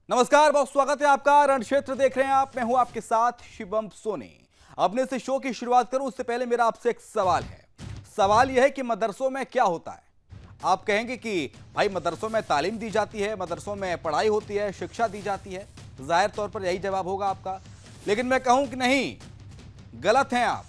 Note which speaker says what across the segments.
Speaker 1: नमस्कार, बहुत स्वागत है आपका। रण क्षेत्र देख रहे हैं आप, मैं हूं आपके साथ शिवम सोनी। अपने से शो की शुरुआत करूं उससे पहले मेरा आपसे एक सवाल है। सवाल यह है कि मदरसों में क्या होता है। आप कहेंगे कि भाई मदरसों में तालीम दी जाती है, मदरसों में पढ़ाई होती है, शिक्षा दी जाती है। जाहिर तौर पर यही जवाब होगा आपका, लेकिन मैं कहूं कि नहीं, गलत हैं आप।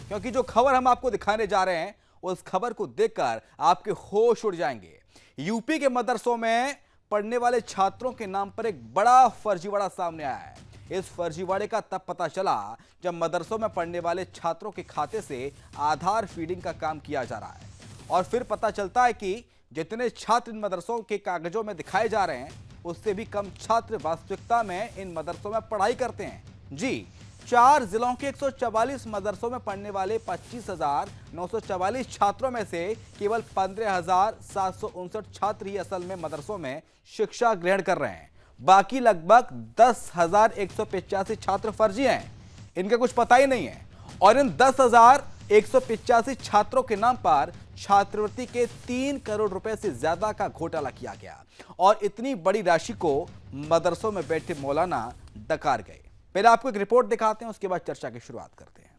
Speaker 1: क्योंकि जो खबर हम आपको दिखाने जा रहे हैं उस खबर को देखकर आपके होश उड़ जाएंगे। यूपी के मदरसों में पढ़ने वाले छात्रों के नाम पर एक बड़ा फर्जीवाड़ा सामने आया है। इस फर्जीवाड़े का तब पता चला जब मदरसों में पढ़ने वाले छात्रों के खाते से आधार फीडिंग का काम किया जा रहा है, और फिर पता चलता है कि जितने छात्र इन मदरसों के कागजों में दिखाए जा रहे हैं उससे भी कम छात्र वास्तविकता में इन मदरसों में पढ़ाई करते हैं। जी, 4 जिलों के 144 मदरसों में पढ़ने वाले 25,944 छात्रों में से केवल 15,759 छात्र ही असल में मदरसों में शिक्षा ग्रहण कर रहे हैं। बाकी लगभग 10,185 छात्र फर्जी हैं, इनका कुछ पता ही नहीं है। और इन 10,185 छात्रों के नाम पर छात्रवृत्ति के 3 करोड़ रुपए से ज्यादा का घोटाला किया गया, और इतनी बड़ी राशि को मदरसों में बैठे मौलाना डकार गए। पहले आपको एक रिपोर्ट दिखाते हैं, उसके बाद चर्चा की शुरुआत करते हैं।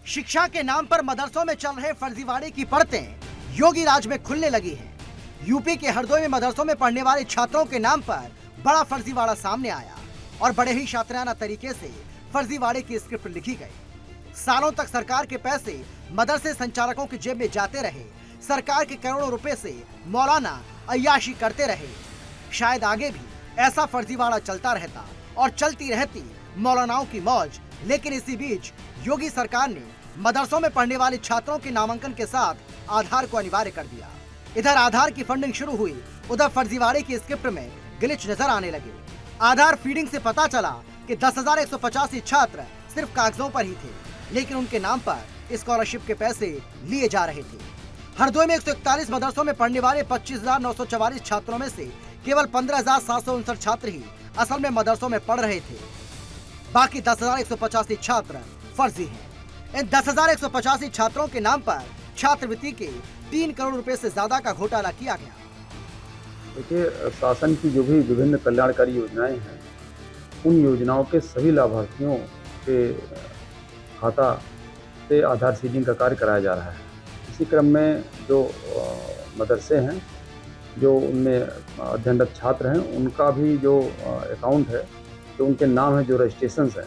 Speaker 2: शिक्षा के नाम पर मदरसों में चल रहे फर्जीवाड़े की परतें योगी राज में खुलने लगी हैं। यूपी के हरदोई में मदरसों में पढ़ने वाले छात्रों के नाम पर बड़ा फर्जीवाड़ा सामने आया और बड़े ही शातिराना तरीके से फर्जीवाड़े की स्क्रिप्ट लिखी गई। सालों तक सरकार के पैसे मदरसे संचालकों की जेब में जाते रहे, सरकार के करोड़ों रुपए से मौलाना अय्याशी करते रहे। शायद आगे भी ऐसा फर्जीवाड़ा चलता रहता और चलती रहती मौलानाओं की मौज। लेकिन इसी बीच योगी सरकार ने मदरसों में पढ़ने वाले छात्रों के नामांकन के साथ आधार को अनिवार्य कर दिया। इधर आधार की फंडिंग शुरू हुई, उधर फर्जीवाड़े की स्क्रिप्ट में ग्लिच नजर आने लगे। आधार फीडिंग से पता चला कि 10,185 छात्र सिर्फ कागजों पर ही थे, लेकिन उनके नाम पर स्कॉलरशिप के पैसे लिए जा रहे थे। हरदोई में 141 मदरसों में पढ़ने वाले 25,944 छात्रों में से केवल 15,759 छात्र ही असल में मदरसों में पढ़ रहे थे। बाकी 10,185 छात्र फर्जी हैं। इन 10,185 छात्रों के नाम पर छात्रवृत्ति के 3 करोड़ रुपए से ज्यादा का घोटाला किया गया।
Speaker 3: देखिए, शासन की जो भी विभिन्न कल्याणकारी योजनाएं हैं, उन योजनाओं के सभी लाभार्थियों के खाता से आधार सीडिंग का कार्य कराया जा रहा है। इसी क्रम में जो मदरसे हैं, जो उनमें अध्ययनरत छात्र हैं, उनका भी जो अकाउंट है, जो उनके नाम है, जो रजिस्ट्रेशंस हैं,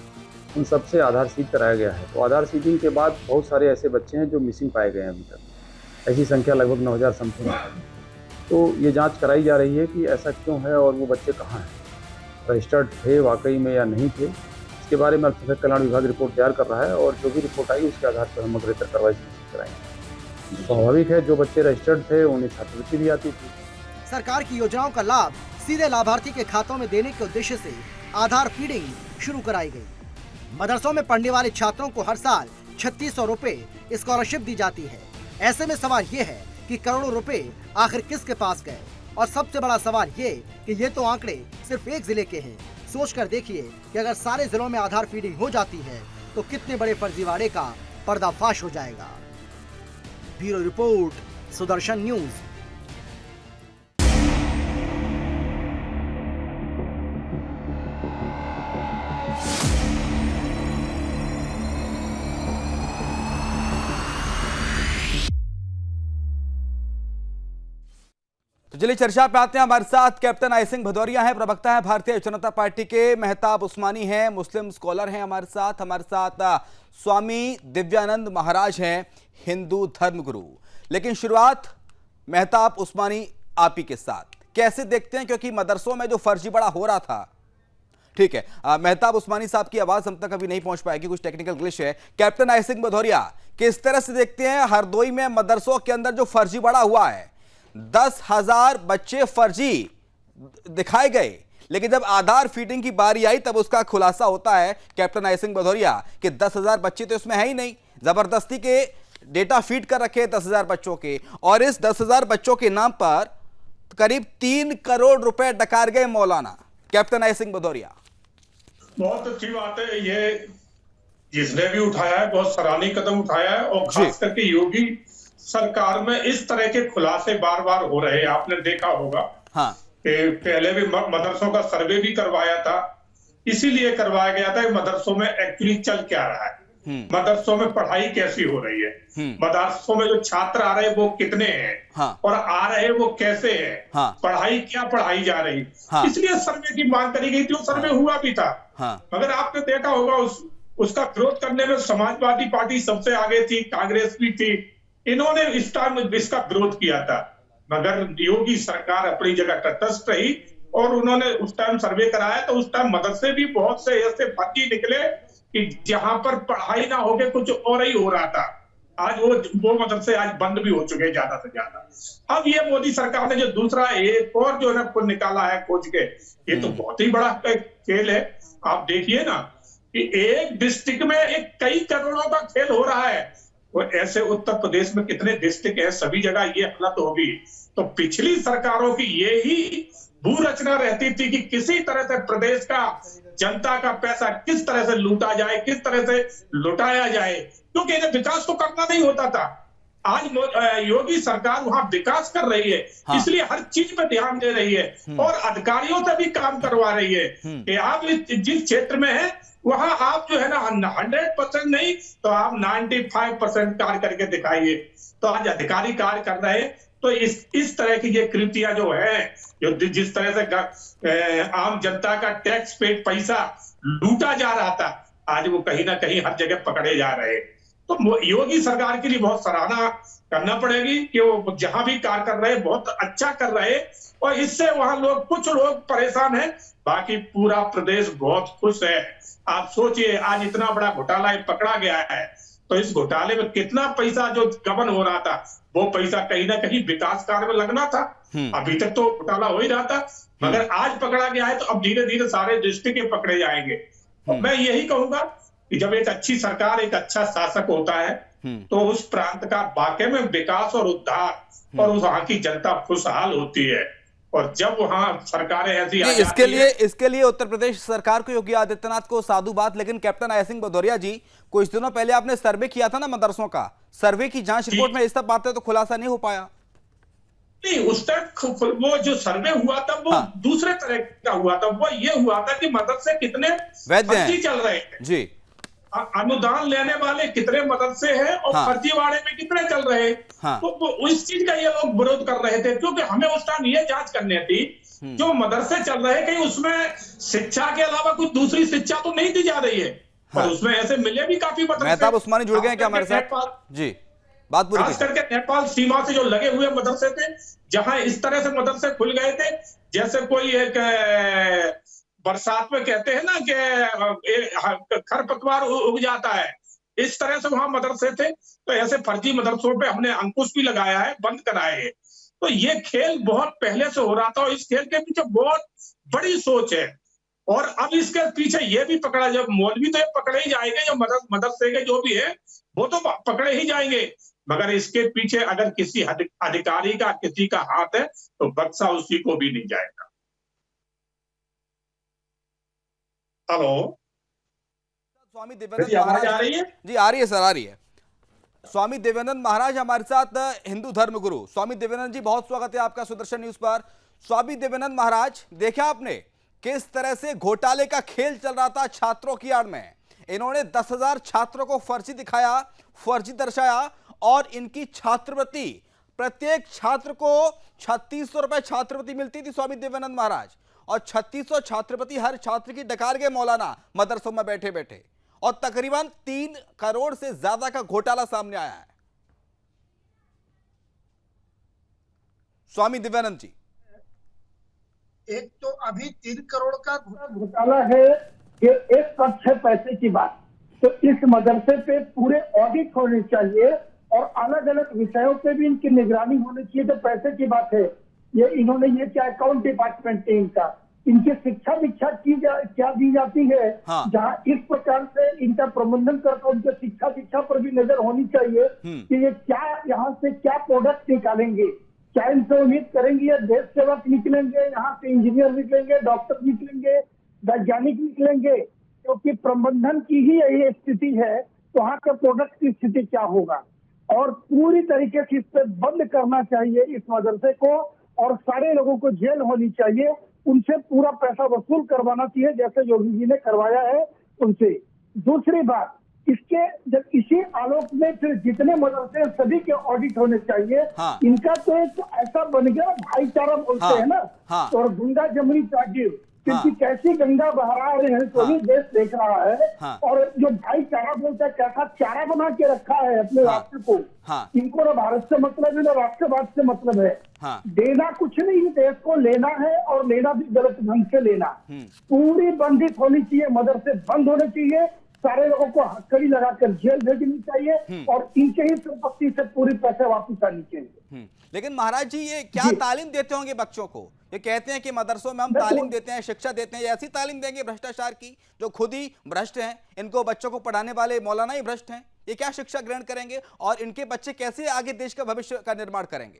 Speaker 3: उन सब से आधार सीड कराया गया है। तो आधार सीडिंग के बाद बहुत सारे ऐसे बच्चे हैं जो मिसिंग पाए गए हैं अभी तक। ऐसी संख्या लगभग 9,000 समथिंग है। तो ये जांच कराई जा रही है कि ऐसा क्यों है और वो बच्चे कहाँ हैं, रजिस्टर्ड थे वाकई में या नहीं थे। इसके बारे में अल्पसंख्यक कल्याण विभाग रिपोर्ट तैयार कर रहा है, और जो भी रिपोर्ट आई उसके आधार पर हम अग्रेतर कार्रवाई कराएंगे। स्वाभाविक है, जो बच्चे रजिस्टर्ड थे उन्हें छात्रवृत्ति भी आती थी।
Speaker 2: सरकार की योजनाओं का लाभ सीधे लाभार्थी के खातों में देने के उद्देश्य से आधार फीडिंग शुरू कराई गई। मदरसों में पढ़ने वाले छात्रों को हर साल 3,600 रुपए स्कॉलरशिप दी जाती है। ऐसे में सवाल ये है कि करोड़ों रुपए आखिर किसके पास गए। और सबसे बड़ा सवाल ये कि ये तो आंकड़े सिर्फ एक जिले के हैं। सोच कर देखिए कि अगर सारे जिलों में आधार फीडिंग हो जाती है तो कितने बड़े फर्जीवाड़े का पर्दाफाश हो जाएगा। Bureau report, Sudarshan news.
Speaker 1: तो चलिए चर्चा पे आते हैं। हमारे साथ कैप्टन आई सिंह भदौरिया हैं, प्रवक्ता हैं भारतीय जनता पार्टी के। मेहताब उस्मानी हैं, मुस्लिम स्कॉलर हैं हमारे साथ स्वामी दिव्यानंद महाराज हैं, हिंदू धर्मगुरु। लेकिन शुरुआत मेहताब उस्मानी आप ही के साथ कैसे देखते हैं, क्योंकि मदरसों में जो फर्जीवाड़ा हो रहा था, ठीक है, मेहताब उस्मानी साहब की आवाज हम तक अभी नहीं पहुंच पाएगी, कुछ टेक्निकल ग्लिच है। कैप्टन आई सिंह भदौरिया, किस तरह से देखते हैं हरदोई में मदरसों के अंदर जो फर्जीवाड़ा हुआ है? 10,000 बच्चे फर्जी दिखाए गए, लेकिन जब आधार फीडिंग की बारी आई तब उसका खुलासा होता है कैप्टन आई सिंह भदौरिया कि 10,000 बच्चे तो इसमें है ही नहीं। जबरदस्ती के डेटा फीड कर रखे 10,000 बच्चों के, और इस 10,000 बच्चों के नाम पर करीब 3 करोड़ रुपए डकार गए मौलाना। कैप्टन अजय सिंह भदौरिया।
Speaker 4: बहुत अच्छी बात है ये, जिसने भी उठाया है बहुत सराहनीय कदम उठाया है। और खास करके योगी सरकार में इस तरह के खुलासे बार बार हो रहे हैं। आपने देखा होगा
Speaker 1: हाँ।
Speaker 4: कि पहले भी मदरसों का सर्वे भी करवाया था, इसीलिए करवाया गया था कि मदरसों में एक्चुअली चल क्या रहा है, मदरसों में पढ़ाई कैसी हो रही है, मदरसों में जो छात्र आ रहे हैं वो कितने हैं,
Speaker 1: हाँ।
Speaker 4: और आ रहे हैं वो कैसे हैं,
Speaker 1: हाँ।
Speaker 4: पढ़ाई क्या पढ़ाई जा रही,
Speaker 1: हाँ।
Speaker 4: इसलिए सर्वे की मांग करी गई थी। वो सर्वे हुआ भी था।
Speaker 1: हाँ।
Speaker 4: मगर आपने देखा होगा उसका विरोध करने में समाजवादी पार्टी सबसे आगे थी, कांग्रेस भी थी, इन्होंने इस टाइम इसका विरोध किया था। मगर योगी सरकार अपनी जगह तटस्थ रही और उन्होंने उस टाइम सर्वे कराया तो उस टाइम मदरसे भी बहुत से ऐसे फर्जी निकले कि जहां पर पढ़ाई ना होके कुछ और ही हो रहा था। आज वो मदरसे आज बंद भी हो चुके हैं ज्यादा से ज्यादा। अब ये मोदी सरकार ने जो दूसरा एक और जो है ना निकाला है खोज के, ये तो बहुत ही बड़ा खेल है। आप देखिए ना कि एक डिस्ट्रिक्ट में एक कई करोड़ों का खेल हो रहा है। वो ऐसे उत्तर प्रदेश में कितने डिस्ट्रिक्ट है, सभी जगह ये हालत होगी। तो पिछली सरकारों की यही भू रचना रहती थी कि किसी तरह से प्रदेश का जनता का पैसा किस तरह से लूटा जाए, किस तरह से लुटाया जाए, क्योंकि इन्हें विकास तो करना नहीं होता था। आज योगी सरकार वहां विकास कर रही है। हाँ। इसलिए हर चीज पे ध्यान दे रही है और अधिकारियों से भी काम करवा रही है कि आप जिस क्षेत्र में है वहां आप जो है ना 100% नहीं तो आप 95% कार्य करके दिखाइए। तो आज अधिकारी कार्य कर रहे हैं। तो इस तरह की ये कृतियां जो है, जो जिस तरह से आम जनता का टैक्स पेड पैसा लूटा जा रहा था, आज वो कहीं ना कहीं हर जगह पकड़े जा रहे हैं। तो योगी सरकार के लिए बहुत सराहना करना पड़ेगी कि वो जहां भी कार्य कर रहे हैं बहुत अच्छा कर रहे हैं। और इससे वहां कुछ लोग परेशान हैं, बाकी पूरा प्रदेश बहुत खुश है। आप सोचिए आज इतना बड़ा घोटाला पकड़ा गया है, तो इस घोटाले में कितना पैसा जो गबन हो रहा था वो पैसा कहीं ना कहीं विकास कार्य में लगना था। अभी तक तो घोटाला हो ही रहा था, मगर आज पकड़ा गया है तो अब धीरे धीरे सारे डिस्ट्रिक्ट के पकड़े जाएंगे। मैं यही कहूंगा कि जब एक अच्छी सरकार, एक अच्छा शासक होता है तो उस प्रांत का वाकई में विकास और उद्धार और वहां की जनता खुशहाल होती है। और जब वहां सरकारें ऐसी
Speaker 1: इसके लिए उत्तर प्रदेश सरकार को, योगी आदित्यनाथ को साधुवाद। लेकिन कैप्टन अजय सिंह भदौरिया जी, कुछ दिनों पहले आपने सर्वे किया था ना मदरसों का, सर्वे की जांच रिपोर्ट में इस सब बातें तो खुलासा नहीं हो पाया।
Speaker 4: नहीं, उस टाइम वो जो सर्वे हुआ था वो दूसरे तरह का हुआ था। वो ये हुआ था कि मदरसे कितने फर्जी चल रहे हैं जी, अनुदान लेने वाले कितने मदरसे हैं और फर्जीवाड़े में कितने चल रहे हैं। तो इस चीज का ये लोग विरोध कर रहे थे, क्योंकि हमें उस टाइम ये जांच करनी थी जो मदरसे चल रहे हैं कहीं उसमें शिक्षा के अलावा कुछ दूसरी शिक्षा तो नहीं दी जा रही है। और उसमें ऐसे मिले भी काफी मदरसे।
Speaker 1: मेहताब उस्मानी जुड़ गए हैं क्या हमारे साथ? जी, बात पूरी।
Speaker 4: खास करके नेपाल सीमा से जो लगे हुए मदरसे थे, जहां इस तरह से मदरसे खुल गए थे जैसे कोई एक बरसात में कहते हैं ना कि खरपतवार उग जाता है, इस तरह से वहां मदरसे थे। तो ऐसे फर्जी मदरसों पे हमने अंकुश भी लगाया है, बंद कराए हैं। तो ये खेल बहुत पहले से हो रहा था और इस खेल के पीछे बहुत बड़ी सोच है। और अब इसके पीछे ये भी पकड़ा, जब मौलवी तो ये पकड़े ही जाएंगे, जो मदरसे के जो भी है वो तो पकड़े ही जाएंगे, मगर इसके पीछे अगर किसी अधिकारी का, किसी का हाथ है तो बक्सा उसी को भी नहीं जाएगा। हेलो,
Speaker 1: स्वामी देवानंद महाराज
Speaker 4: आ रही है?
Speaker 1: जी आ रही है सर, आ रही है। स्वामी देवानंद महाराज हमारे साथ, हिंदू धर्म गुरु। स्वामी देवानंद जी, बहुत स्वागत है आपका सुदर्शन न्यूज पर। स्वामी देवानंद महाराज, देखा आपने किस तरह से घोटाले का खेल चल रहा था छात्रों की आड़ में। इन्होंने 10,000 छात्रों को फर्जी दिखाया, फर्जी दर्शाया और इनकी छात्रवृत्ति, प्रत्येक छात्र को 3600 रुपए छात्रवृत्ति मिलती थी स्वामी देवानंद महाराज, और 3600 छात्रवृत्ति हर छात्र की डकार गए मौलाना मदरसों में बैठे बैठे, और तकरीबन 3 करोड़ से ज्यादा का घोटाला सामने आया है। स्वामी देवानंद जी,
Speaker 5: एक तो अभी 3 करोड़ का घोटाला है, ये एक पक्ष है पैसे की बात। तो इस मदरसे पे पूरे ऑडिट होने चाहिए और अलग अलग विषयों पे भी इनकी निगरानी होनी चाहिए। तो पैसे की बात है, ये इन्होंने ये क्या अकाउंट डिपार्टमेंट है इनका, इनकी शिक्षा दीक्षा क्या दी जाती है। जहाँ इस प्रकार से इनका प्रबंधन करके उनके शिक्षा दीक्षा पर भी नजर होनी चाहिए कि ये क्या यहाँ से क्या प्रोडक्ट निकालेंगे। क्या इनसे उम्मीद करेंगे ये देश सेवक निकलेंगे, यहाँ से इंजीनियर निकलेंगे, डॉक्टर निकलेंगे, वैज्ञानिक निकलेंगे? क्योंकि प्रबंधन की ही यही स्थिति है, तो वहाँ के प्रोडक्ट की स्थिति क्या होगा? और पूरी तरीके से इस पर बंद करना चाहिए इस मदरसे को, और सारे लोगों को जेल होनी चाहिए, उनसे पूरा पैसा वसूल करवाना चाहिए जैसे योगी जी ने करवाया है उनसे। दूसरी बात, इसके जब इसी आलोक में फिर जितने मदरसे हैं सभी के ऑडिट होने चाहिए।
Speaker 1: हाँ।
Speaker 5: इनका तो एक ऐसा बन गया भाईचारा बोलते
Speaker 1: हाँ।
Speaker 5: हैं ना,
Speaker 1: हाँ।
Speaker 5: और गंगा जमुनी तागिर, क्योंकि
Speaker 1: हाँ।
Speaker 5: कैसी गंगा बहा रहे हैं तो
Speaker 1: हाँ।
Speaker 5: देश देख रहा है।
Speaker 1: हाँ।
Speaker 5: और जो भाईचारा बोलता है, कैसा चारा बना के रखा है अपने
Speaker 1: हाँ।
Speaker 5: राष्ट्र को।
Speaker 1: हाँ।
Speaker 5: इनको ना भारत से मतलब है ना राष्ट्रवाद से मतलब है।
Speaker 1: हाँ।
Speaker 5: देना कुछ नहीं, देश को लेना है, और लेना भी गलत ढंग से लेना। पूरी बंदिश होनी चाहिए, मदरसे बंद होने चाहिए, सारे लोगों को हथकड़ी लगाकर जेल भेजनी चाहिए, और इनके ही संपत्ति से पूरी पैसे वापस आनी चाहिए।
Speaker 1: लेकिन महाराज जी, ये क्या
Speaker 5: जी।
Speaker 1: तालीम देते होंगे बच्चों को? ये कहते हैं कि मदरसों में हम तालीम देते हैं, शिक्षा देते हैं, ऐसी तालीम देंगे भ्रष्टाचार की, जो खुद ही भ्रष्ट हैं, इनको बच्चों को पढ़ाने वाले मौलाना ही भ्रष्ट हैं? ये क्या शिक्षा ग्रहण करेंगे, और इनके बच्चे कैसे आगे देश का भविष्य का निर्माण करेंगे?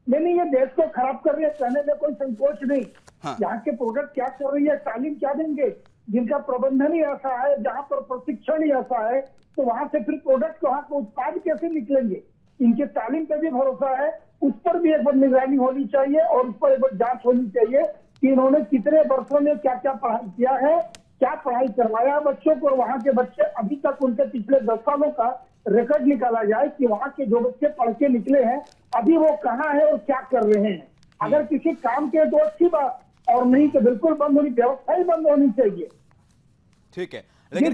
Speaker 5: नहीं, ये देश को खराब कर रही है, कहने में कोई संकोच नहीं।
Speaker 1: हाँ।
Speaker 5: यहाँ के प्रोडक्ट क्या कर रही है, तालीम क्या देंगे? जिनका प्रबंधन ही ऐसा है, जहाँ पर प्रशिक्षण ही ऐसा है, तो वहां से फिर प्रोडक्ट, वहां के उत्पाद कैसे निकलेंगे? इनके तालीम पे भी भरोसा है, उस पर भी एक बार निगरानी होनी चाहिए, और उस पर एक बार जांच होनी चाहिए कि इन्होंने कितने वर्षों में क्या क्या पढ़ाई किया है, क्या पढ़ाई करवाया बच्चों को, और वहाँ के बच्चे अभी तक उनके पिछले 10 सालों का रिकॉर्ड निकाला जाए कि वहाँ के जो बच्चे पढ़ के निकले हैं अभी वो कहाँ है और क्या कर रहे हैं। अगर किसी काम के तो अच्छी बात, और नहीं तो बिल्कुल बंद होनी, व्यवस्था ही बंद होनी चाहिए।
Speaker 1: ठीक है, लेकिन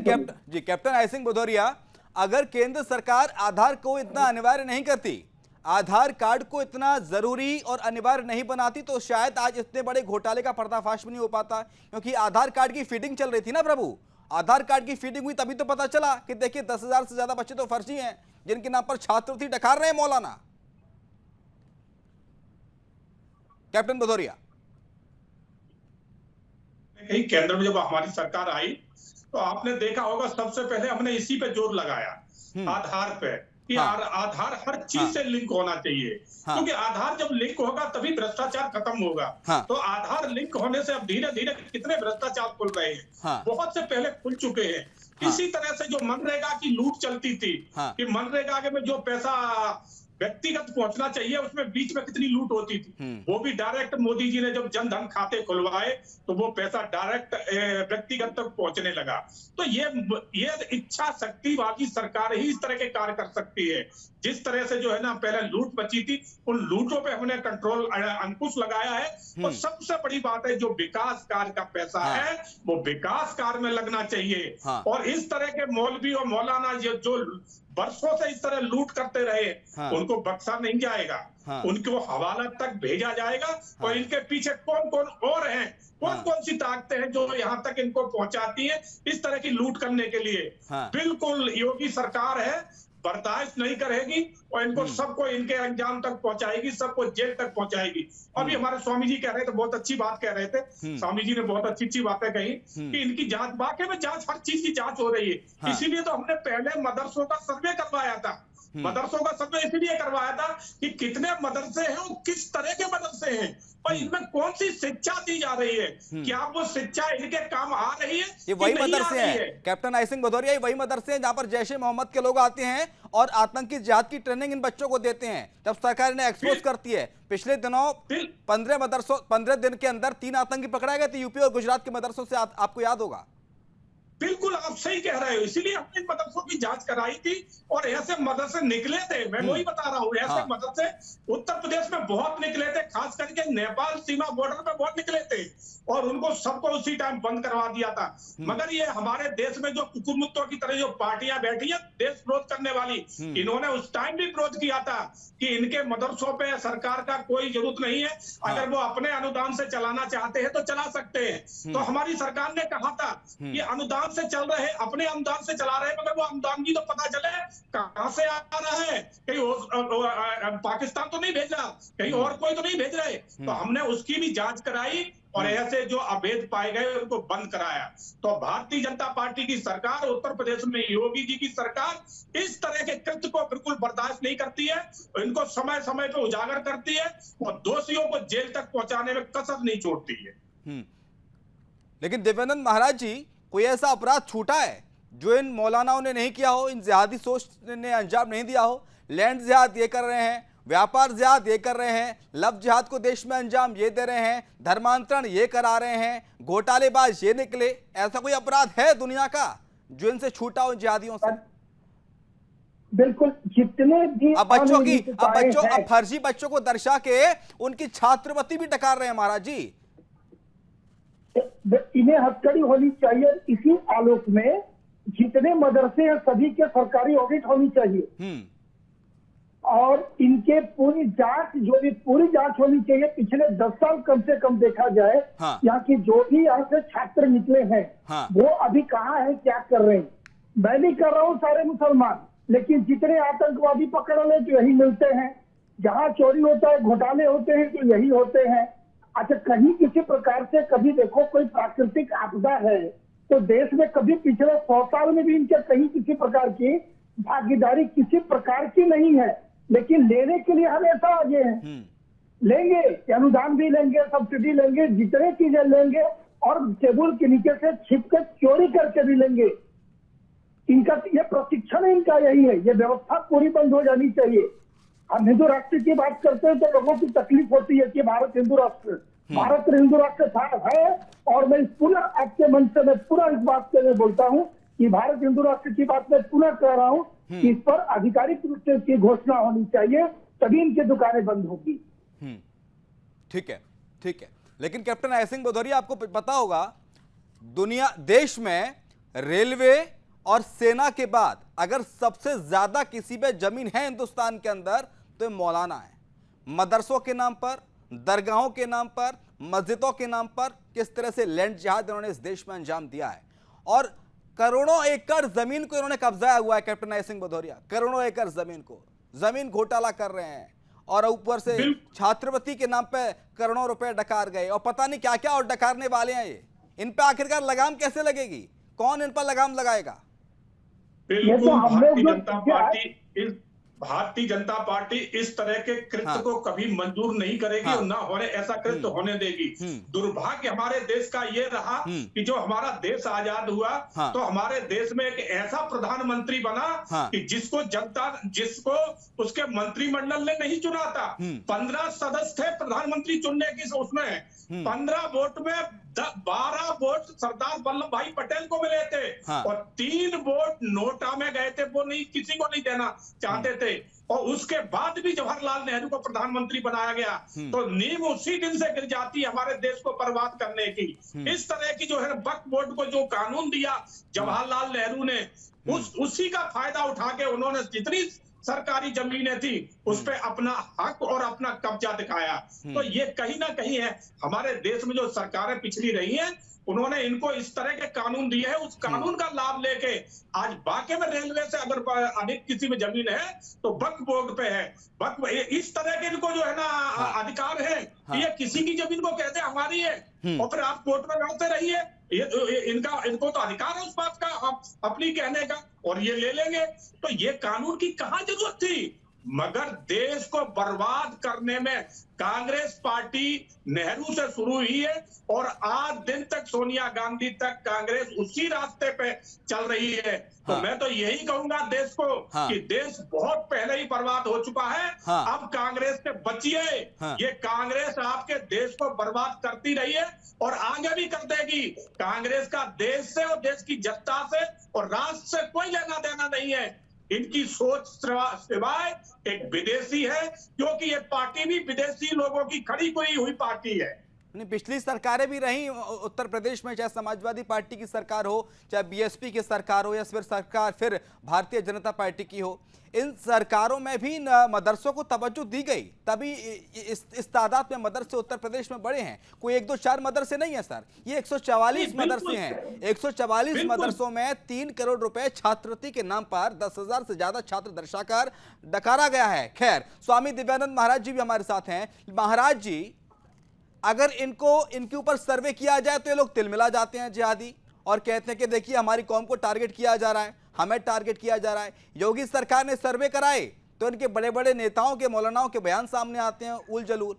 Speaker 1: कैप्टन आई सिंह भदौरिया, अगर केंद्र सरकार आधार को इतना अनिवार्य नहीं करती, आधार कार्ड को इतना जरूरी और अनिवार्य नहीं बनाती, तो शायद आज इतने बड़े घोटाले का पर्दाफाश भी नहीं हो पाता। क्योंकि आधार कार्ड की फीडिंग चल रही थी ना प्रभु, आधार कार्ड की फीडिंग हुई तभी तो पता चला कि देखिए 10,000 से ज्यादा बच्चे तो फर्जी हैं, जिनके नाम पर छात्रवृत्ति डकार रहे हैं मौलाना। कैप्टन भदौरिया,
Speaker 4: कहीं केंद्र में जब हमारी सरकार आई तो आपने देखा होगा सबसे पहले हमने इसी पे जोर लगाया, आधार पे, कि आधार हर चीज से लिंक होना चाहिए। क्योंकि आधार जब लिंक होगा तभी भ्रष्टाचार खत्म होगा। तो आधार लिंक होने से अब धीरे धीरे कितने भ्रष्टाचार खुल रहे हैं, बहुत से पहले खुल चुके हैं। इसी तरह से जो मनरेगा की लूट चलती थी, कि मनरेगा में जो पैसा व्यक्तिगत पहुंचना चाहिए उसमें बीच में कितनी लूट होती थी, वो भी डायरेक्ट मोदी जी ने जब जनधन खाते खुलवाए तो वो पैसा डायरेक्ट व्यक्तिगत तक पहुंचने लगा। तो ये इच्छा शक्ति वाली सरकार ही इस तरह के कार्य कर सकती है। जिस तरह से जो है ना पहले लूट बची थी, उन लूटों पे हमने कंट्रोल अंकुश लगाया है। और सबसे बड़ी बात है, जो विकास कार्य का पैसा है वो विकास कार्य में लगना चाहिए। और इस तरह के मौलवी और मौलाना जो वर्षों से इस तरह लूट करते रहे, उनको बख्शा नहीं जाएगा, उनको हवाला तक भेजा जाएगा। और इनके पीछे कौन कौन और हैं, कौन कौन सी ताकतें हैं जो यहाँ तक इनको पहुंचाती है इस तरह की लूट करने के लिए। बिल्कुल योगी सरकार है, बर्दाश्त नहीं करेगी और इनको सबको इनके अंजाम तक पहुंचाएगी, सबको जेल तक पहुंचाएगी। अभी हमारे स्वामी जी कह रहे थे, बहुत अच्छी बात कह रहे थे, स्वामी जी ने बहुत अच्छी अच्छी बातें कही कि इनकी जांच, वाकई में जांच, हर चीज की जांच हो रही है। इसीलिए तो हमने पहले मदरसों का सर्वे करवाया था। मदरसों का सर्वे इसलिए करवाया था कि कितने मदरसे हैं और किस तरह के मदरसे हैं और इनमें कौन सी शिक्षा दी जा रही है, क्या वो शिक्षा इनके काम आ रही है।
Speaker 1: ये वही मदरसे हैं कैप्टन आई सिंह भदौरिया, वही मदरसे हैं जहां पर जैश ए मोहम्मद के लोग आते हैं और आतंकी जिहाद की ट्रेनिंग इन बच्चों को देते हैं। जब सरकार इन्हें एक्सपोज करती है, पिछले दिनों 15 दिन के अंदर 3 आतंकी पकड़ाए गए थे यूपी और गुजरात के मदरसों से, आपको याद होगा।
Speaker 4: बिल्कुल आप सही कह रहे हो, इसीलिए हमने मदरसों की जांच कराई थी और ऐसे मदरसे निकले थे। मैं वही बता रहा हूँ, ऐसे मदरसे उत्तर प्रदेश में बहुत निकले थे, खास करके नेपाल सीमा बॉर्डर पे बहुत निकले थे और उनको सबको उसी टाइम बंद करवा दिया था। मगर ये हमारे देश में जो कुकुरमुत्तों की तरह जो पार्टियां बैठी है देश विरोध करने वाली, इन्होंने उस टाइम भी विरोध किया था कि इनके मदरसों पे सरकार का कोई जरूरत नहीं है, अगर वो अपने अनुदान से चलाना चाहते हैं तो चला सकते हैं। तो हमारी सरकार ने कहा था कि अनुदान से चल रहे, अपने अनुदान से चला रहे, मगर वो अनुदान की तो पता चले कहां से आ रहा है। कहीं पाकिस्तान तो नहीं भेज रहा, कहीं और कोई तो नहीं भेज रहे। तो हमने उसकी भी जांच कराई और ऐसे जो अवैध पाए गए उनको बंद कराया। तो भारतीय जनता पार्टी की सरकार, उत्तर प्रदेश में योगी जी की सरकार इस तरह के कृत्य को बिल्कुल बर्दाश्त नहीं करती है। इनको समय समय पे उजागर करती है और दोषियों को जेल तक पहुंचाने में कसर नहीं छोड़ती है।
Speaker 1: लेकिन देवानंद महाराज जी, कोई ऐसा अपराध छूटा है जो इन मौलानाओं ने नहीं किया हो, इन जिहादी सोच ने अंजाम नहीं दिया हो? लैंड जिहाद ये कर रहे हैं, व्यापार जिहाद ये कर रहे हैं, लव जिहाद को देश में अंजाम ये दे रहे हैं, धर्मांतरण ये करा रहे हैं, घोटालेबाज ये निकले। ऐसा कोई अपराध है दुनिया का जो इनसे छूटा हो, जिहादियों से?
Speaker 5: बिल्कुल, जितने भी
Speaker 1: अब फर्जी बच्चों को दर्शा के उनकी छात्रवृत्ति भी डकार रहे हैं महाराज जी।
Speaker 5: इन्हें हथकड़ी होनी चाहिए। इसी आलोक में जितने मदरसे हैं सभी के सरकारी ऑडिट होनी चाहिए और इनके पूरी जांच होनी चाहिए। पिछले 10 साल कम से कम देखा जाए,
Speaker 1: हाँ।
Speaker 5: यहाँ की जो भी यहाँ से छात्र निकले हैं,
Speaker 1: हाँ।
Speaker 5: वो अभी कहाँ हैं, क्या कर रहे हैं। मैं नहीं कर रहा हूँ सारे मुसलमान, लेकिन जितने आतंकवादी पकड़ ले तो यही मिलते हैं, जहाँ चोरी होता है, घोटाले होते हैं तो यही होते हैं। अच्छा, कहीं किसी प्रकार से कभी देखो कोई प्राकृतिक आपदा है तो देश में कभी पिछले 100 साल में भी इनके कहीं किसी प्रकार की भागीदारी किसी प्रकार की नहीं है, लेकिन लेने के लिए हमेशा आगे हैं। लेंगे, अनुदान भी लेंगे, सब्सिडी लेंगे, जितने चीजें लेंगे और टेबल के नीचे से छिप कर चोरी करके भी लेंगे। इनका ये प्रशिक्षण इनका यही है। ये व्यवस्था पूरी बंद हो जानी चाहिए। हम हिंदू राष्ट्र की बात करते हैं तो लोगों की तकलीफ होती है कि भारत हिंदू राष्ट्र था है, और मैं पुनः आपके मन से मैं पूरा इस बात के लिए बोलता हूं कि भारत हिंदू राष्ट्र की बात मैं पुनः कह रहा हूं कि इस पर आधिकारिक रूप से इसकी घोषणा होनी चाहिए, तभी इनकी दुकानें बंद होगी।
Speaker 1: ठीक है। लेकिन कैप्टन अय्यर सिंह भदौरिया, आपको पता होगा देश में रेलवे और सेना के बाद अगर सबसे ज्यादा किसी पे जमीन है हिंदुस्तान के अंदर तो मौलाना है। मदरसों के नाम पर, दरगाहों के नाम पर, मस्जिदों के नाम पर किस तरह से लैंड जिहाद इन्होंने इस देश में अंजाम दिया है और करोड़ों एकड़ जमीन को इन्होंने कब्जाया हुआ है। कैप्टन अय्यर सिंह भदौरिया, करोड़ों एकड़ जमीन घोटाला कर रहे हैं और ऊपर से छात्रवृत्ति के नाम पे करोड़ों रुपए डकार गए और पता नहीं क्या क्या और डकारने वाले हैं। ये इन पे आखिरकार लगाम कैसे लगेगी? कौन इन पर लगाम लगाएगा?
Speaker 4: बिल्कुल, भारतीय जनता पार्टी इस तरह के कृत्य को कभी मंजूर नहीं करेगी और ना होने ऐसा कृत्य होने देगी। दुर्भाग्य हमारे देश का ये रहा कि जो हमारा देश आजाद हुआ तो हमारे देश में एक ऐसा प्रधानमंत्री बना कि जिसको उसके मंत्रिमंडल ने नहीं चुना था। 15 सदस्य थे प्रधानमंत्री चुनने की, उसमें 15 वोट में 12 वोट सरदार वल्लभ भाई पटेल को मिले थे और 3 वोट नोटा में गए थे, वो नहीं किसी को नहीं देना चाहते थे। और उसके बाद भी जवाहरलाल नेहरू को प्रधानमंत्री बनाया गया। तो नींव उसी दिन से गिर जाती है हमारे देश को बर्बाद करने की। इस तरह की जो है वक्फ बोर्ड को जो कानून दिया जवाहरलाल नेहरू ने, उसी का फायदा उठा के उन्होंने जितनी सरकारी जमीनें थी उस पे अपना हक और अपना कब्जा दिखाया। तो ये कहीं ना कहीं है हमारे देश में जो सरकारें पिछड़ी रही हैं, उन्होंने इनको इस तरह के कानून दिए हैं। उस कानून का लाभ लेके आज बाकी में रेलवे से अगर अधिक किसी में जमीन है तो वक्फ बोर्ड पे है। वक्फ इस तरह के इनको जो है ना अधिकार है कि ये किसी की जमीन को कहते हमारी है और फिर आप कोर्ट में लड़ते रहिए। इनको तो अधिकार है उस बात का अपनी कहने का, और ये ले लेंगे। तो ये कानून की कहां जरूरत थी? मगर देश को बर्बाद करने में कांग्रेस पार्टी नेहरू से शुरू हुई है और आज दिन तक सोनिया गांधी तक कांग्रेस उसी रास्ते पे चल रही है। तो मैं तो यही कहूंगा देश को कि देश बहुत पहले ही बर्बाद हो चुका है। अब कांग्रेस से बचिए। ये कांग्रेस आपके देश को बर्बाद करती रही है और आगे भी कर देगी। कांग्रेस का देश से और देश की जनता से और राष्ट्र से कोई लेना देना नहीं है। इनकी सोच सिवाय एक विदेशी है, क्योंकि ये पार्टी भी विदेशी लोगों की खड़ी हुई पार्टी है।
Speaker 1: नहीं, पिछली सरकारें भी रही उत्तर प्रदेश में, चाहे समाजवादी पार्टी की सरकार हो, चाहे बीएसपी की सरकार हो, या फिर भारतीय जनता पार्टी की हो, इन सरकारों में भी मदरसों को तवज्जो दी गई, तभी इस तादाद में मदरसे उत्तर प्रदेश में बड़े हैं। कोई 1 2 4 मदरसे नहीं है सर, ये 144 मदरसे हैं। 144 मदरसों में 3 करोड़ रुपए छात्रवृत्ति के नाम पर 10,000 से ज्यादा छात्र दर्शाकर डकारा गया है। खैर, स्वामी दिव्यानंद महाराज जी भी हमारे साथ हैं। महाराज जी, अगर इनके ऊपर सर्वे किया जाए तो ये लोग तिलमिला जाते हैं जिहादी, और कहते हैं कि देखिए हमारी कौम को टारगेट किया जा रहा है, हमें टारगेट किया जा रहा है। योगी सरकार ने सर्वे कराए तो इनके बड़े बड़े नेताओं के, मौलानाओं के बयान सामने आते हैं उल जलूल।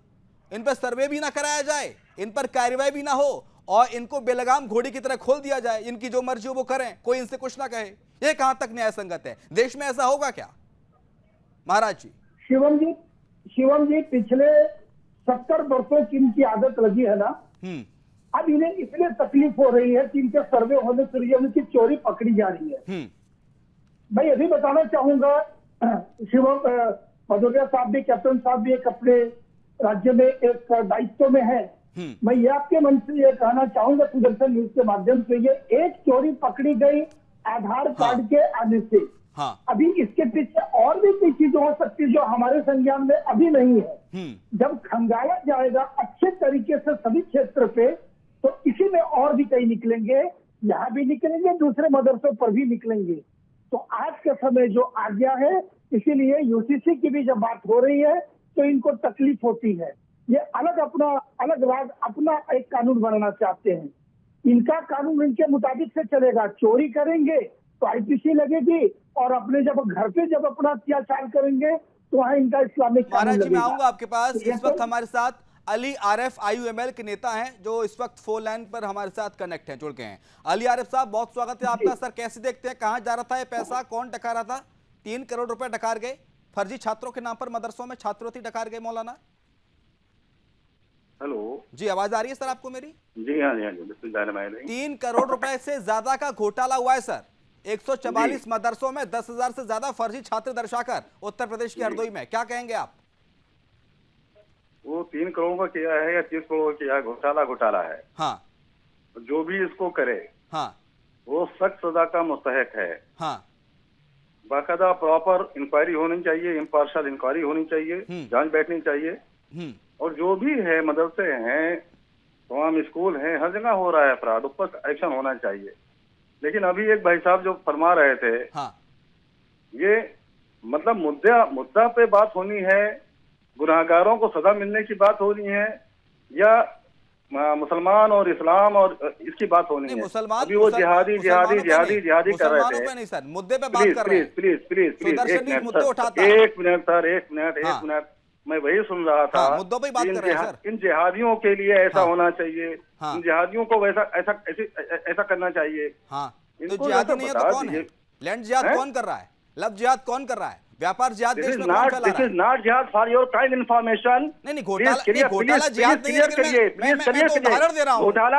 Speaker 1: इन पर सर्वे भी ना कराया जाए, इन पर कार्रवाई भी ना हो, और इनको बेलगाम घोड़ी की तरह खोल दिया जाए, इनकी जो मर्जी हो वो करें, कोई इनसे कुछ ना कहे। ये कहां तक न्याय संगत है? देश में ऐसा होगा क्या महाराज जी?
Speaker 5: शिवम जी, पिछले 70 वर्षों की इनकी आदत लगी है ना, अब इन्हें इसलिए तकलीफ हो रही है कि इनके सर्वे होने के लिए उनकी चोरी पकड़ी जा रही है। मैं ये भी बताना चाहूंगा, शिवम भदौरिया साहब भी, कैप्टन साहब भी एक अपने राज्य में एक दायित्व में है। मैं ये आपके मन से ये कहना चाहूंगा सुदर्शन न्यूज के माध्यम से, ये एक चोरी पकड़ी गई आधार कार्ड के आने से। अभी इसके पीछे और भी चीजें हो सकती है जो हमारे संज्ञान में अभी नहीं है। जब खंगाला जाएगा अच्छे तरीके से सभी क्षेत्र पे, तो इसी में और भी कई निकलेंगे, यहाँ भी निकलेंगे, दूसरे मदरसों पर भी निकलेंगे। तो आज का समय जो आ गया है, इसीलिए यूसीसी की भी जब बात हो रही है तो इनको तकलीफ होती है। ये अलग राज अपना एक कानून बनाना चाहते हैं। इनका कानून इनके मुताबिक से चलेगा। चोरी करेंगे तो आईपीसी लगेगी, और अपने जब घर पे जब अपना अत्याचार करेंगे तो वहाँ इनका इस्लामिक कानून
Speaker 1: महाराज जी, मैं
Speaker 5: लगेगा।
Speaker 1: आऊंगा आपके पास। इस वक्त हमारे साथ अली आरिफ आईयूएमएल के नेता हैं, जो इस वक्त फोन लाइन पर हमारे साथ कनेक्ट हैं, जुड़ गए हैं। अली आरिफ साहब, बहुत स्वागत है आपका। सर, कैसे देखते हैं, कहां जा रहा था ये पैसा, कौन डका रहा था? 3 करोड़ रुपए डकार गए, फर्जी छात्रों के नाम पर मदरसों में छात्रवृत्ति डकार गए। मौलाना
Speaker 6: हेलो
Speaker 1: जी, आवाज आ रही है सर आपको मेरी?
Speaker 6: जी हाँ जी हाँ जी, बिल्कुल।
Speaker 1: 3 करोड़ रुपए से ज्यादा का घोटाला हुआ है सर। 144 मदरसों में 10,000 से ज्यादा फर्जी छात्र दर्शाकर उत्तर प्रदेश की हरदोई में, क्या कहेंगे आप?
Speaker 6: वो 3 करोड़ का किया है या 30 करोड़ का किया है, घोटाला है।
Speaker 1: हाँ,
Speaker 6: जो भी इसको करे,
Speaker 1: हाँ,
Speaker 6: वो सख्त सजा का मुस्तहक है।
Speaker 1: हाँ,
Speaker 6: बाकायदा प्रॉपर इंक्वायरी होनी चाहिए, इम्पार्शियल इंक्वायरी होनी चाहिए, जांच बैठनी चाहिए। और जो भी है, मदरसे हैं, तमाम स्कूल हैं, हर जगह हो रहा है अपराध, उस पर एक्शन होना चाहिए। लेकिन अभी एक भाई साहब जो फरमा रहे थे, ये मतलब मुद्दा पे बात होनी है, गुनाहगारों को सजा मिलने की बात होनी है, या मुसलमान और इस्लाम और इसकी बात होनी है?
Speaker 1: मुसलमान,
Speaker 6: अभी वो जिहादी कर रहे थे।
Speaker 1: नहीं सर, मुद्दे पे बात कर रहे हैं।
Speaker 6: प्लीज एक मिनट, मैं वही सुन रहा था।
Speaker 1: मुद्दों पे बात कर रहे हैं सर।
Speaker 6: इन जिहादियों के लिए ऐसा होना चाहिए, इन जिहादियों को ऐसा करना चाहिए।
Speaker 1: तो जिहादी नहीं है तो कौन है? लैंड जिहाद कौन कर रहा है? लव जिहाद कौन कर रहा है? व्यापार जिहाद देश में कौन फैला रहा है?
Speaker 6: दिस इज नॉट जिहाद फॉर योर काइंड इंफॉर्मेशन।
Speaker 1: नहीं, घोटाला जिहाद नहीं है। मैं तो उदाहरण दे रहा हूँ।
Speaker 6: घोटाला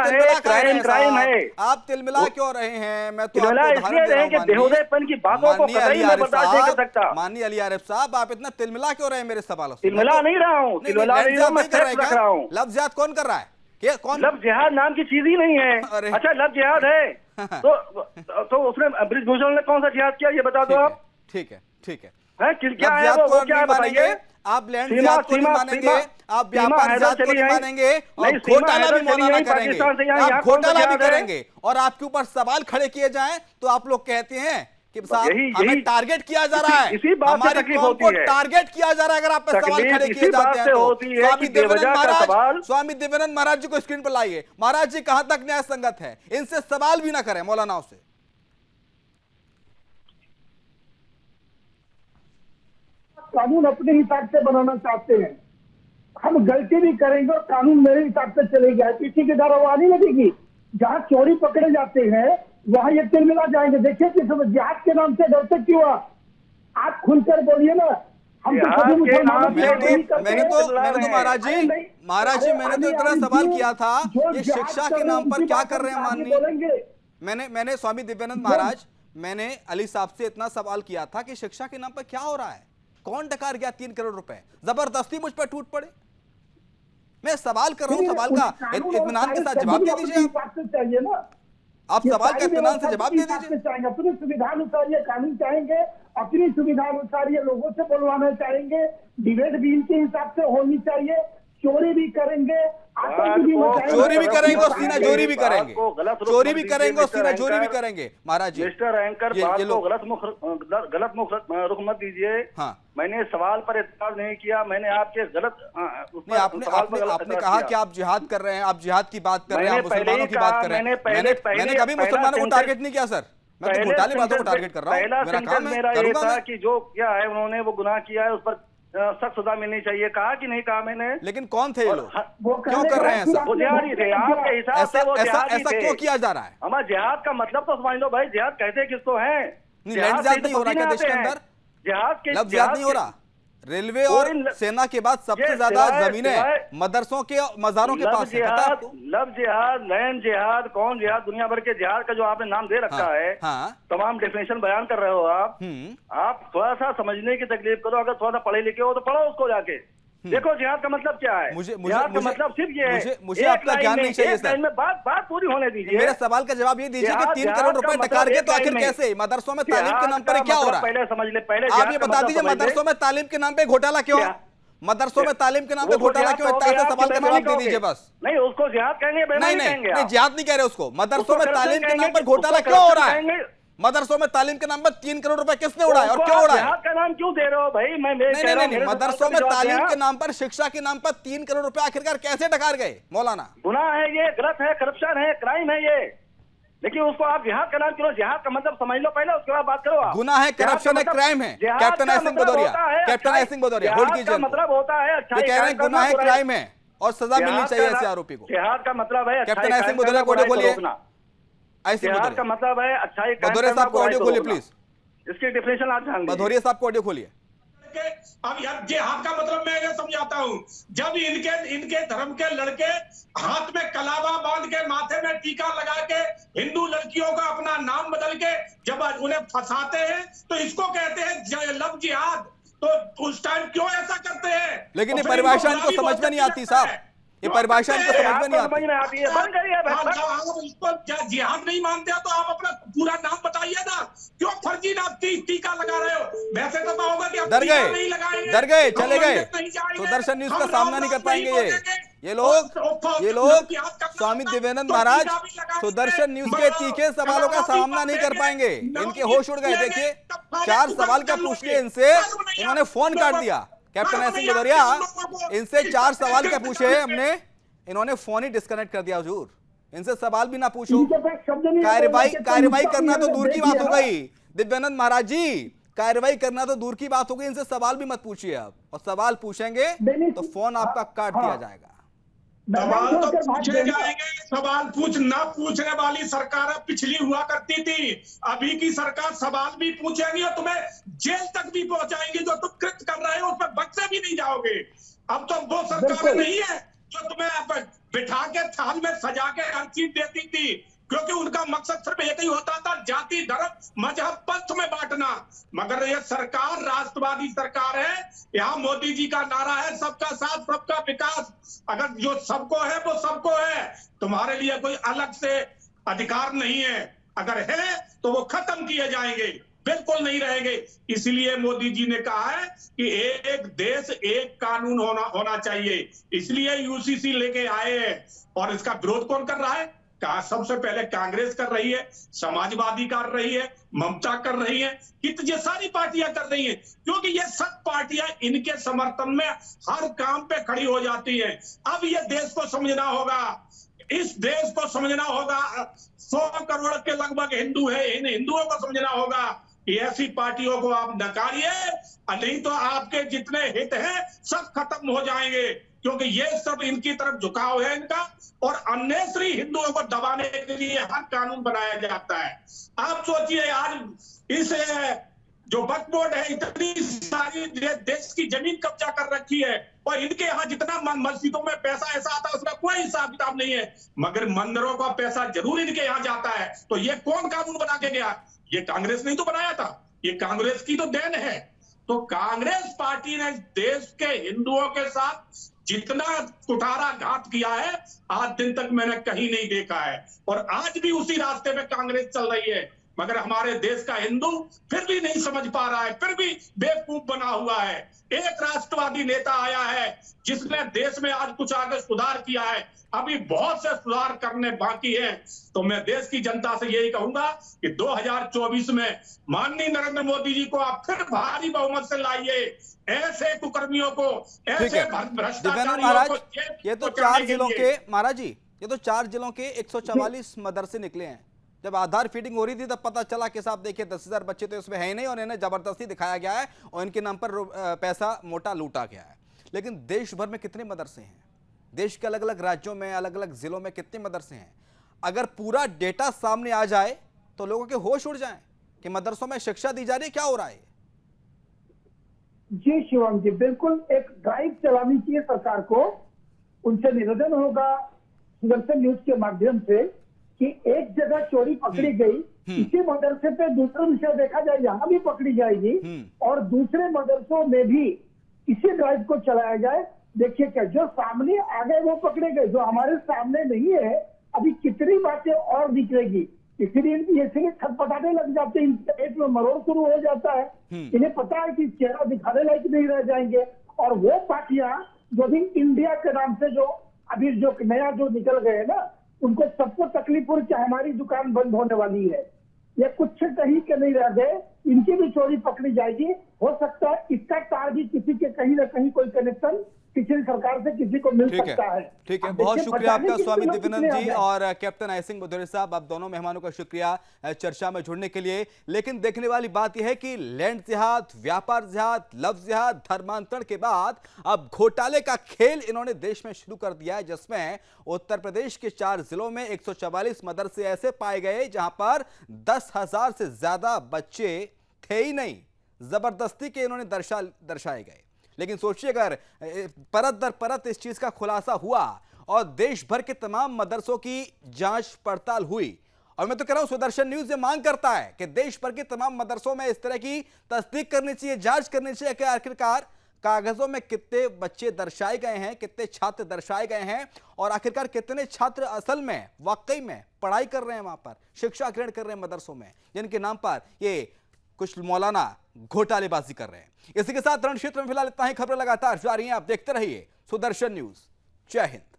Speaker 6: है, क्राइम है।
Speaker 1: आप तिलमिला क्यों रहे हैं? मैं तो
Speaker 6: इसलिए रहे कि बेहुदेपन की बातों को कतई मैं बर्दाश्त नहीं कर सकता।
Speaker 1: माननीय अली आरिफ साहब, आप इतना तिलमिला क्यों रहे हैं मेरे सवालों से?
Speaker 6: तिलमिला नहीं रहा हूँ, मैं फैक्ट रख रहा हूँ।
Speaker 1: लव जिहाद कौन कर रहा है? कौन?
Speaker 6: लव जिहाद नाम की चीज ही नहीं है। अच्छा, लव जिहाद है तो उसने ब्रिजभूषण ने कौन सा जिहाद किया, ये बता दो आप।
Speaker 1: ठीक है।
Speaker 6: क्या है वो क्या है बताइए?
Speaker 1: आप लैंड जिहाद को नहीं मानेंगे, आप व्यापार जिहाद को नहीं मानेंगे, और घोटाला भी मौलाना करेंगे, आप घोटाला भी करेंगे, और आपके ऊपर सवाल खड़े किए जाएं तो आप लोग कहते हैं कि साहब हमें टारगेट किया जा रहा है, हमारी कौम को टारगेट किया जा रहा है। अगर आप पे सवाल खड़े किए जाते हैं तो स्वामी दिव्यानंद महाराज जी को स्क्रीन पर लाइए। महाराज जी, कहां तक न्याय संगत है? इनसे सवाल भी ना करें मौलानाओं से।
Speaker 5: कानून अपने हिसाब से बनाना चाहते हैं। हम गलती भी करेंगे और कानून मेरे हिसाब से चलेगा, किसी की धारा नहीं लगेगी। जहाँ चोरी पकड़े जाते हैं वहाँ ये तिलमिला जाएंगे। देखिए कि जिहाद के नाम से डरते क्यों? आप खुलकर बोलिए ना। हम तो सभी मुसलमानों
Speaker 1: मैंने तो महाराज जी मैंने तो इतना सवाल किया था, ये शिक्षा के नाम पर क्या कर रहे हैं माननीय? मैंने स्वामी दिव्यानंद महाराज, मैंने अली साहब से इतना सवाल किया था कि शिक्षा के नाम पर क्या हो रहा है? कौन डकार गया 3 करोड़ रुपए? जबरदस्ती मुझ पर टूट पड़े। मैं सवाल कर रहा हूँ, सवाल का इत्मीनान के साथ जवाब दे दीजिए आप।
Speaker 5: चाहिए ना,
Speaker 1: आप सवाल का इत्मीनान से जवाब दे दीजिए।
Speaker 5: चाहेंगे अपनी सुविधा अनुसार ये कानून चाहेंगे, अपनी सुविधा अनुसार ये लोगों से बोलवाना चाहेंगे, डिबेट भी इनके हिसाब से होनी चाहिए, चोरी भी करेंगे, आतंक भी मचाएंगे,
Speaker 1: चोरी भी करेंगे और सीना चोरी भी करेंगे, चोरी भी करेंगे और सीना चोरी भी करेंगे। महाराज जी,
Speaker 6: मिस्टर एंकर, बात को गलत मुख रुख मत दीजिए।
Speaker 1: हाँ,
Speaker 6: मैंने सवाल पर इत्तेफाक नहीं किया, मैंने आपके गलत
Speaker 1: नहीं, आपने कहा कि आप जिहाद कर रहे हैं, आप जिहाद की बात कर रहे हैं, आप मुसलमानों की बात कर रहे हैं। मैंने कभी मुसलमानों को टारगेट नहीं किया सर, मैं तो घोटाले बातों को टारगेट कर रहा हूँ।
Speaker 6: पहला सेंटेंस मेरा ये था कि जो किया है उन्होंने, वो गुनाह किया है, उस पर सख्त सजा मिलनी चाहिए। कहा कि नहीं कहा मैंने?
Speaker 1: लेकिन कौन थे ये लोग, क्यों कर रहे हैं ऐसा?
Speaker 6: वो जिहादी थे आपके हिसाब से, वो जिहादी थे।
Speaker 1: क्यों किया जा रहा है?
Speaker 6: हमारा जिहाद का मतलब तो समझ लो भाई, जिहाद कहते किसको है?
Speaker 1: जिहाद नहीं हो रहा क्या देश के अंदर?
Speaker 6: जिहाद के
Speaker 1: लफ्ज़ जिहाद नहीं हो रहा। रेलवे और सेना के बाद सबसे ज्यादा जमीनें मदरसों के मज़ारों के पास है। पता है आपको?
Speaker 6: लव जिहाद, लैंड जिहाद, कौन जिहाद, दुनिया भर के जिहाद का जो आपने नाम दे रखा है, तमाम डेफिनेशन बयान कर रहे हो आप थोड़ा सा समझने की तकलीफ करो। अगर थोड़ा सा पढ़े लिखे हो तो पढ़ो उसको जाके, देखो जिहाद का मतलब क्या है। जिहाद का मतलब सिर्फ ये है,
Speaker 1: मुझे आपका ज्ञान नहीं चाहिए सर,
Speaker 6: बात पूरी होने दीजिए।
Speaker 1: मेरे सवाल का जवाब ये दीजिए कि 3 करोड़ रुपए डकार के तो आखिर कैसे? मदरसों में तालीम के नाम पर क्या हो रहा है?
Speaker 6: पहले समझ ले, पहले
Speaker 1: आप ये बता दीजिए, मदरसों में तालीम के नाम पे घोटाला क्यों है? मदरसों में तालीम के नाम पे घोटाला क्यों? इतना सा सवाल का जवाब दे दीजिए बस।
Speaker 6: नहीं, उसको जिहाद कहेंगे?
Speaker 1: नहीं, जिहाद नहीं कह रहे उसको। मदरसों में तालीम के नाम पर घोटाला क्यों हो रहा है? मदरसों में तालीम के नाम पर 3 करोड़ रुपए किसने उड़ाए और क्यों उड़ाए?
Speaker 6: जिहाद का नाम क्यों दे रहे हो भाई?
Speaker 1: नहीं, मदरसों में तालीम के नाम पर, शिक्षा के नाम पर 3 करोड़ रुपए आखिरकार कैसे डकार गए मौलाना?
Speaker 6: गुनाह है ये, गलत है, करप्शन है, क्राइम है ये, लेकिन उसको आप जिहाद का नाम करो। जिहाद का मतलब समझ लो पहले, उसके बाद बात करो आप।
Speaker 1: गुनाह है, करप्शन है, क्राइम है। Captain I Singh Bhadauria, captain I Singh Bhadauria, hold कीजिए।
Speaker 6: मतलब होता है
Speaker 1: कह रहे हैं गुनाह है, क्राइम है और सजा मिलनी चाहिए ऐसे आरोपी को।
Speaker 6: जिहाद का मतलब है,
Speaker 1: कैप्टन आई सिंह भदौरिया को ऑडियो खोलिए।
Speaker 6: जिहाद का मतलब है अच्छाई,
Speaker 1: भदौरिया साहब को ऑडियो खोलिए प्लीज।
Speaker 6: इसकी डेफिनेशन आप जान लीजिए।
Speaker 1: भदौरिया साहब को ऑडियो खोलिए।
Speaker 4: अब यार जिहाद का मतलब मैं ये समझाता हूँ, जब इनके धर्म के लड़के हाथ में कलावा बांध के, माथे में टीका लगा के, हिंदू लड़कियों का अपना नाम बदल के जब उन्हें फंसाते हैं तो इसको कहते हैं लव जिहाद। तो उस टाइम क्यों ऐसा करते हैं?
Speaker 1: लेकिन ये परिभाषा इनको समझ में नहीं आती साहब, ये परिभाषा इनको समझ में नहीं आती है।
Speaker 4: इसको जिहाद नहीं मानते तो आप अपना पूरा नाम बताइए ना, क्यों फर्जी नाम टीका लगा रहे हो? वैसे तो होगा कि
Speaker 1: डर गए, चले गए, सुदर्शन न्यूज का सामना नहीं कर पाएंगे ये लोग स्वामी देवानंद महाराज सुदर्शन न्यूज के तीखे सवालों का सामना नहीं कर पाएंगे। इनके होश उड़ गए। देखिए 4 सवाल क्या पूछ लिए इनसे, इन्होंने फोन काट दिया। कैप्टन आई सिंह भदौरिया, इनसे 4 सवाल क्या पूछे हमने, इन्होंने फोन ही डिस्कनेक्ट कर दिया। हुजूर, इनसे सवाल भी ना पूछो, कार्रवाई करना तो दूर की बात हो गई। दिव्यानंद महाराज जी, कार्रवाई करना तो दूर की बात हो गई, इनसे सवाल भी मत पूछिए आप, और सवाल पूछेंगे तो फोन आपका काट दिया जाएगा।
Speaker 4: सवाल तो पूछे जाएंगे, सवाल ना पूछने वाली सरकार पिछली हुआ करती थी। अभी की सरकार सवाल भी पूछेंगी और तुम्हें जेल तक भी पहुंचाएंगी। जो तुम कृत्य कर रहे हो उसमें बख्शे भी नहीं जाओगे। अब तो वो सरकार नहीं है जो तुम्हें बिठा के थाल में सजा के हर चीज देती थी, क्योंकि उनका मकसद सिर्फ एक ही होता था, जाति, धर्म, मजहब, पंथ में बांटना। मगर ये सरकार राष्ट्रवादी सरकार है। यहाँ मोदी जी का नारा है सबका साथ सबका विकास। अगर जो सबको है वो सबको है, तुम्हारे लिए कोई अलग से अधिकार नहीं है। अगर है तो वो खत्म किए जाएंगे, बिल्कुल नहीं रहेंगे। इसलिए मोदी जी ने कहा है कि एक देश एक कानून होना चाहिए, इसलिए यूसीसी लेके आए हैं। और इसका विरोध कौन कर रहा है? सबसे पहले कांग्रेस कर रही है, समाजवादी कर रही है, ममता कर रही है, ये सारी पार्टियां कर रही हैं, क्योंकि ये सब पार्टियां इनके समर्थन में हर काम पे खड़ी हो जाती है। अब ये देश को समझना होगा, इस देश को समझना होगा। 100 करोड़ के लगभग हिंदू है, इन हिंदुओं को समझना होगा कि ऐसी पार्टियों को आप नकारिए, नहीं तो आपके जितने हित हैं सब खत्म हो जाएंगे। क्योंकि ये सब इनकी तरफ झुकाव है इनका, और अन्यश्री हिंदुओं को दबाने के लिए हर कानून बनाया जाता है। आप सोचिए, आज इस जो वक्फ बोर्ड है, इतनी सारी देश की जमीन कब्जा कर रखी है, और इनके यहाँ जितना मस्जिदों में पैसा ऐसा आता है उसका कोई हिसाब किताब नहीं है, मगर मंदिरों का पैसा जरूर इनके यहाँ जाता है। तो ये कौन कानून बना के गया? ये कांग्रेस नहीं तो बनाया था, ये कांग्रेस की तो देन है। तो कांग्रेस पार्टी ने देश के हिंदुओं के साथ जितना कुठाराघात किया है आज दिन तक मैंने कहीं नहीं देखा है, और आज भी उसी रास्ते पे कांग्रेस चल रही है। मगर हमारे देश का हिंदू फिर भी नहीं समझ पा रहा है, फिर भी बेवकूफ बना हुआ है। एक राष्ट्रवादी नेता आया है जिसने देश में आज कुछ आगे सुधार किया है, अभी बहुत से सुधार करने बाकी हैं। तो मैं देश की जनता से यही कहूंगा कि 2024 में माननीय नरेंद्र मोदी जी को आप फिर भारी बहुमत से लाइए। ऐसे कुकर्मियों को, ऐसे भ्रष्टाचारियों को,
Speaker 1: ये तो 4 जिलों के महाराज जी, ये तो 4 जिलों के 144 मदरसे निकले हैं। जब आधार फीडिंग हो रही थी तब पता चला कि साहब देखिए 10,000 बच्चे तो इसमें है ही नहीं, और इन्हें जबरदस्ती दिखाया गया है और इनके नाम पर पैसा मोटा लूटा गया है। लेकिन देश भर में कितने मदरसे हैं, देश के अलग अलग राज्यों में, अलग अलग जिलों में कितने मदरसे हैं? अगर पूरा डेटा सामने आ जाए तो लोगों के होश उड़ जाएं कि मदरसों में शिक्षा दी जा रही है, क्या हो रहा है।
Speaker 5: जी शिवम जी, बिल्कुल एक ड्राइव चलानी चाहिए सरकार को। उनसे निवेदन होगा सुदर्शन न्यूज के माध्यम से कि एक जगह चोरी पकड़ी गई, इसी मदरसे पे दूसरा विषय देखा जाए, यहाँ भी पकड़ी जाएगी और दूसरे मदरसों में भी इसी ड्राइव को चलाया जाए। देखिए क्या जो सामने आ गए वो पकड़े गए, जो हमारे सामने नहीं है अभी कितनी बातें और निकलेगी। इसीलिए छटपटाने लग जाते हैं, इनके पेट में मरोड़ शुरू हो जाता है। इन्हें पता है कि चेहरा दिखाने लायक नहीं रह जाएंगे, और वो पार्टियां जो भी इंडिया के नाम से जो अभी जो नया जो निकल गए ना, उनको सबको तकलीफ हो कि हमारी दुकान बंद होने वाली है। ये कुछ कहीं के नहीं रह गए, इनकी भी चोरी पकड़ी जाएगी। हो सकता है इसका तार भी किसी के कहीं ना कहीं कोई कनेक्शन पिछली सरकार से किसी को मिल सकता है।
Speaker 1: ठीक है, बहुत शुक्रिया आपका स्वामी दिव्यानंद जी और कैप्टन आयसिंह बुधेरे साहब, आप दोनों मेहमानों का शुक्रिया चर्चा में जुड़ने के लिए। लेकिन देखने वाली बात यह है कि लैंड जिहाद, व्यापार जिहाद, लफ्ज जिहाद, धर्मांतरण के बाद अब घोटाले का खेल इन्होंने देश में शुरू कर दिया है, जिसमें उत्तर प्रदेश के 4 जिलों में 144 मदरसे ऐसे पाए गए जहां पर 10,000 से ज्यादा बच्चे थे ही नहीं, जबरदस्ती के इन्होंने दर्शाए गए। लेकिन सोचिए अगर परत दर परत इस चीज का खुलासा हुआ और देश भर के तमाम मदरसों की जांच पड़ताल हुई, और मैं तो कह रहा हूं सुदर्शन न्यूज ये मांग करता है कि देश भर के तमाम मदरसों में इस तरह की तस्दीक करनी चाहिए, जांच करनी चाहिए कि आखिरकार कागजों में कितने बच्चे दर्शाए गए हैं, कितने छात्र दर्शाए गए हैं, और आखिरकार कितने छात्र असल में वाकई में पढ़ाई कर रहे हैं, वहां पर शिक्षा ग्रहण कर रहे हैं मदरसों में, जिनके नाम पर ये कुछ मौलाना घोटालेबाजी कर रहे हैं। इसी के साथ रण क्षेत्र में फिलहाल इतना ही। खबरें लगातार जारी हैं, आप देखते रहिए सुदर्शन न्यूज। जय हिंद।